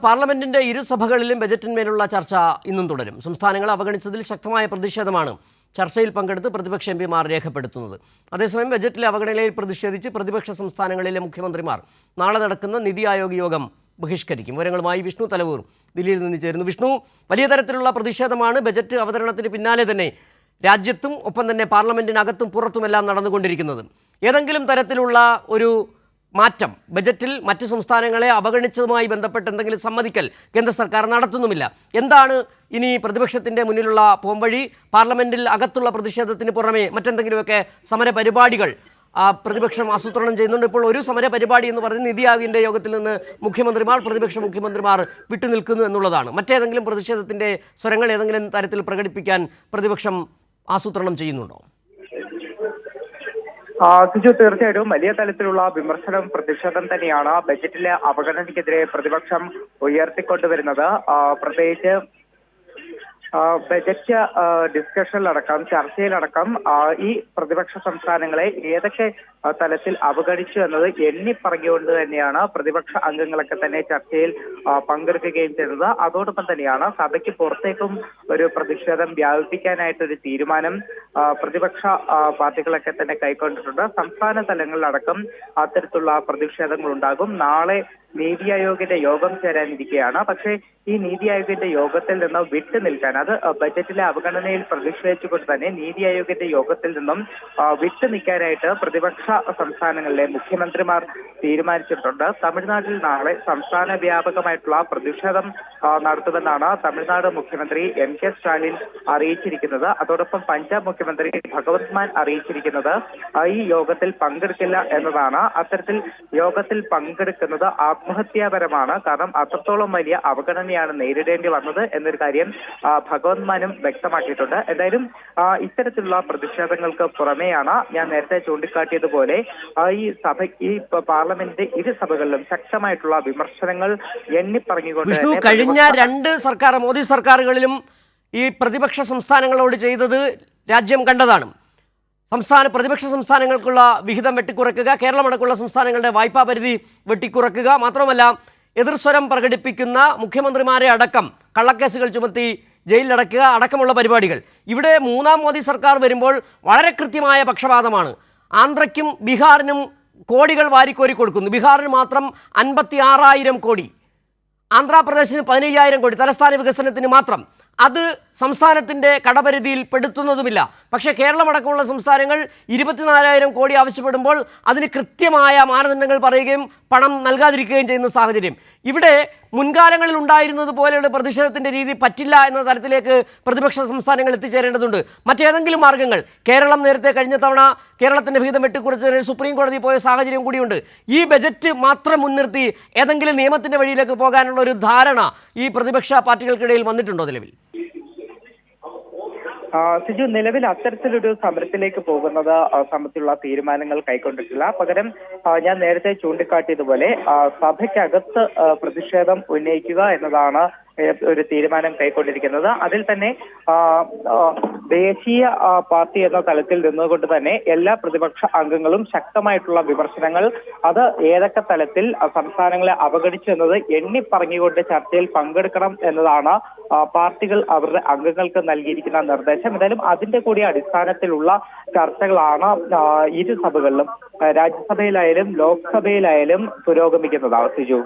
പാർലമെന്റിന്റെ ഇരുസഭകളിലും ബജറ്റിന്മേലുള്ള ചർച്ച ഇന്നും തുടരും. സംസ്ഥാനങ്ങളെ അവഗണിച്ചതിൽ ശക്തമായ പ്രതിഷേധമാണ് ചർച്ചയിൽ പങ്കെടുത്ത് പ്രതിപക്ഷ എംപിമാർ രേഖപ്പെടുത്തുന്നത്. അതേസമയം ബജറ്റിലെ അവഗണനയിൽ പ്രതിഷേധിച്ച് പ്രതിപക്ഷ സംസ്ഥാനങ്ങളിലെ മുഖ്യമന്ത്രിമാർ നാളെ നടക്കുന്ന നിതി ആയോഗ് യോഗം ബഹിഷ്കരിക്കും. വിവരങ്ങളുമായി വിഷ്ണു തലവൂർ ദില്ലിയിൽ നിന്ന് ചേരുന്നു. വിഷ്ണു, വലിയ തരത്തിലുള്ള പ്രതിഷേധമാണ് ബജറ്റ് അവതരണത്തിന് പിന്നാലെ തന്നെ രാജ്യത്തും ഒപ്പം തന്നെ പാർലമെന്റിനകത്തും പുറത്തുമെല്ലാം നടന്നുകൊണ്ടിരിക്കുന്നത്. ഏതെങ്കിലും തരത്തിലുള്ള ഒരു മാറ്റം ബജറ്റിൽ മറ്റ് സംസ്ഥാനങ്ങളെ അവഗണിച്ചതുമായി ബന്ധപ്പെട്ട് എന്തെങ്കിലും സമ്മതിക്കൽ കേന്ദ്ര സർക്കാർ നടത്തുന്നുമില്ല. എന്താണ് ഇനി പ്രതിപക്ഷത്തിൻ്റെ മുന്നിലുള്ള പോംവഴി? പാർലമെന്റിൽ അകത്തുള്ള പ്രതിഷേധത്തിന് പുറമെ മറ്റെന്തെങ്കിലുമൊക്കെ സമര പരിപാടികൾ പ്രതിപക്ഷം ആസൂത്രണം ചെയ്യുന്നുണ്ട്. ഇപ്പോൾ ഒരു സമര പരിപാടി എന്ന് പറഞ്ഞ് നിതി ആയോഗിൻ്റെ യോഗത്തിൽ നിന്ന് പ്രതിപക്ഷ മുഖ്യമന്ത്രിമാർ വിട്ടുനിൽക്കുന്നു എന്നുള്ളതാണ്. മറ്റേതെങ്കിലും പ്രതിഷേധത്തിൻ്റെ സ്വരങ്ങൾ ഏതെങ്കിലും തരത്തിൽ പ്രകടിപ്പിക്കാൻ പ്രതിപക്ഷം ആസൂത്രണം ചെയ്യുന്നുണ്ടോ? സിജു, തീർച്ചയായിട്ടും വലിയ തലത്തിലുള്ള വിമർശനം, പ്രതിഷേധം തന്നെയാണ് ബജറ്റിലെ അവഗണനയ്ക്കെതിരെ പ്രതിപക്ഷം ഉയർത്തിക്കൊണ്ടുവരുന്നത്. പ്രത്യേകിച്ച് ബജറ്റ് ഡിസ്കഷനിലടക്കം, ചർച്ചയിലടക്കം ഈ പ്രതിപക്ഷ സംസ്ഥാനങ്ങളെ ഏതൊക്കെ തലത്തിൽ അവഗണിച്ചു എന്നത് എണ്ണി പറഞ്ഞുകൊണ്ട് തന്നെയാണ് പ്രതിപക്ഷ അംഗങ്ങളൊക്കെ തന്നെ ചർച്ചയിൽ പങ്കെടുക്കുകയും ചെയ്തത്. അതോടൊപ്പം തന്നെയാണ് സഭയ്ക്ക് പുറത്തേക്കും ഒരു പ്രതിഷേധം വ്യാപിപ്പിക്കാനായിട്ടൊരു തീരുമാനം പ്രതിപക്ഷ പാർട്ടികളൊക്കെ തന്നെ കൈക്കൊണ്ടിട്ടുണ്ട്. സംസ്ഥാന തലങ്ങളിലടക്കം അത്തരത്തിലുള്ള പ്രതിഷേധങ്ങൾ ഉണ്ടാകും. നാളെ നീതി ആയോഗിന്റെ യോഗം ചേരാനിരിക്കുകയാണ്. പക്ഷേ ഈ നീതി ആയോഗിന്റെ യോഗത്തിൽ നിന്ന് വിട്ടു നിൽക്കാൻ, അത് ബജറ്റിലെ അവഗണനയിൽ പ്രതിഷേധിച്ചുകൊണ്ട് തന്നെ നീതി ആയോഗിന്റെ യോഗത്തിൽ നിന്നും വിട്ടു നിൽക്കാനായിട്ട് പ്രതിപക്ഷ സംസ്ഥാനങ്ങളിലെ മുഖ്യമന്ത്രിമാർ തീരുമാനിച്ചിട്ടുണ്ട്. തമിഴ്നാട്ടിൽ നാളെ സംസ്ഥാന വ്യാപകമായിട്ടുള്ള പ്രതിഷേധം നടത്തുമെന്നാണ് തമിഴ്നാട് മുഖ്യമന്ത്രി MK സ്റ്റാലിൻ അറിയിച്ചിരിക്കുന്നത്. അതോടൊപ്പം പഞ്ചാബ് മുഖ്യമന്ത്രി ഭഗവത് മാൻ അറിയിച്ചിരിക്കുന്നത് ഈ യോഗത്തിൽ പങ്കെടുക്കില്ല എന്നതാണ്. അത്തരത്തിൽ യോഗത്തിൽ പങ്കെടുക്കുന്നത് ആത്മഹത്യാപരമാണ്. കാരണം അത്രത്തോളം വലിയ അവഗണനയാണ് നേരിടേണ്ടി വന്നത് എന്നൊരു കാര്യം ഭഗവത് മാനും വ്യക്തമാക്കിയിട്ടുണ്ട്. എന്തായാലും ഇത്തരത്തിലുള്ള പ്രതിഷേധങ്ങൾക്ക് പുറമെയാണ് ഞാൻ നേരത്തെ ചൂണ്ടിക്കാട്ടിയതുപോലെ ഈ പാർലമെന്റിന്റെ ഇരു സഭകളിലും ശക്തമായിട്ടുള്ള വിമർശനങ്ങൾ എണ്ണിപ്പറഞ്ഞുകൊണ്ട് കഴിഞ്ഞ രണ്ട് മോദി സർക്കാരുകളിലും ഈ പ്രതിപക്ഷ സംസ്ഥാനങ്ങളോട് ചെയ്തത് രാജ്യം കണ്ടതാണ്. പ്രതിപക്ഷ സംസ്ഥാനങ്ങൾക്കുള്ള വിഹിതം വെട്ടിക്കുറയ്ക്കുക, കേരളമടക്കമുള്ള സംസ്ഥാനങ്ങളുടെ വായ്പാ പരിധി വെട്ടിക്കുറയ്ക്കുക, മാത്രമല്ല എതിർസ്വരം പ്രകടിപ്പിക്കുന്ന മുഖ്യമന്ത്രിമാരെ അടക്കം കള്ളക്കേസുകൾ ചുമത്തി ജയിലിലടക്കുക അടക്കമുള്ള പരിപാടികൾ. ഇവിടെ മൂന്നാം മോദി സർക്കാർ വരുമ്പോൾ വളരെ കൃത്യമായ പക്ഷപാതമാണ്. ആന്ധ്രയ്ക്കും ബീഹാറിനും കോടികൾ വാരിക്കോരി കൊടുക്കുന്നു. ബീഹാറിന് മാത്രം 56,000 കോടി, ആന്ധ്രാപ്രദേശിന് 15,000 കോടി തലസ്ഥാന വികസനത്തിന് മാത്രം. അത് സംസ്ഥാനത്തിൻ്റെ കടപരിധിയിൽ പെടുത്തുന്നതുമില്ല. പക്ഷേ കേരളമടക്കമുള്ള സംസ്ഥാനങ്ങൾ 24,000 കോടി ആവശ്യപ്പെടുമ്പോൾ അതിന് കൃത്യമായ മാനദണ്ഡങ്ങൾ പറയുകയും പണം നൽകാതിരിക്കുകയും ചെയ്യുന്ന സാഹചര്യം. ഇവിടെ മുൻകാലങ്ങളിൽ ഉണ്ടായിരുന്നത് പോലെയുള്ള പ്രതിഷേധത്തിൻ്റെ രീതി പറ്റില്ല എന്ന തലത്തിലേക്ക് പ്രതിപക്ഷ സംസ്ഥാനങ്ങൾ എത്തിച്ചേരേണ്ടതുണ്ട്. മറ്റേതെങ്കിലും മാർഗ്ഗങ്ങൾ, കേരളം നേരത്തെ കഴിഞ്ഞ തവണ കേരളത്തിൻ്റെ വിഹിതം വെട്ടിക്കുറച്ചതിന് സുപ്രീം കോടതി പോയ സാഹചര്യം കൂടിയുണ്ട്. ഈ ബജറ്റ് മാത്രം മുൻനിർത്തി ഏതെങ്കിലും നിയമത്തിൻ്റെ വഴിയിലേക്ക് പോകാനുള്ള ഒരു ധാരണ ഈ പ്രതിപക്ഷ പാർട്ടികൾക്കിടയിൽ വന്നിട്ടുണ്ടോ നിലവിൽ? സിജു, നിലവിൽ അത്തരത്തിലൊരു സമരത്തിലേക്ക് പോകുന്നത് സംബന്ധിച്ചുള്ള തീരുമാനങ്ങൾ കൈക്കൊണ്ടിട്ടില്ല. പകരം ഞാൻ നേരത്തെ ചൂണ്ടിക്കാട്ടിയതുപോലെ സഭയ്ക്കകത്ത് പ്രതിഷേധം ഉന്നയിക്കുക എന്നതാണ് ഒരു തീരുമാനം കൈക്കൊണ്ടിരിക്കുന്നത്. അതിൽ തന്നെ ദേശീയ പാർട്ടി എന്ന തലത്തിൽ നിന്നുകൊണ്ട് തന്നെ എല്ലാ പ്രതിപക്ഷ അംഗങ്ങളും ശക്തമായിട്ടുള്ള വിമർശനങ്ങൾ, അത് ഏതൊക്കെ തലത്തിൽ സംസ്ഥാനങ്ങളെ അവഗണിച്ചു എന്നത് എണ്ണി പറഞ്ഞുകൊണ്ട് ചർച്ചയിൽ പങ്കെടുക്കണം എന്നതാണ് പാർട്ടികൾ അവരുടെ അംഗങ്ങൾക്ക് നൽകിയിരിക്കുന്ന നിർദ്ദേശം. എന്തായാലും അതിന്റെ കൂടി അടിസ്ഥാനത്തിലുള്ള ചർച്ചകളാണ് ഇരു സഭകളിലും, രാജ്യസഭയിലായാലും ലോക്സഭയിലായാലും പുരോഗമിക്കുന്നതാണ്. സിജു.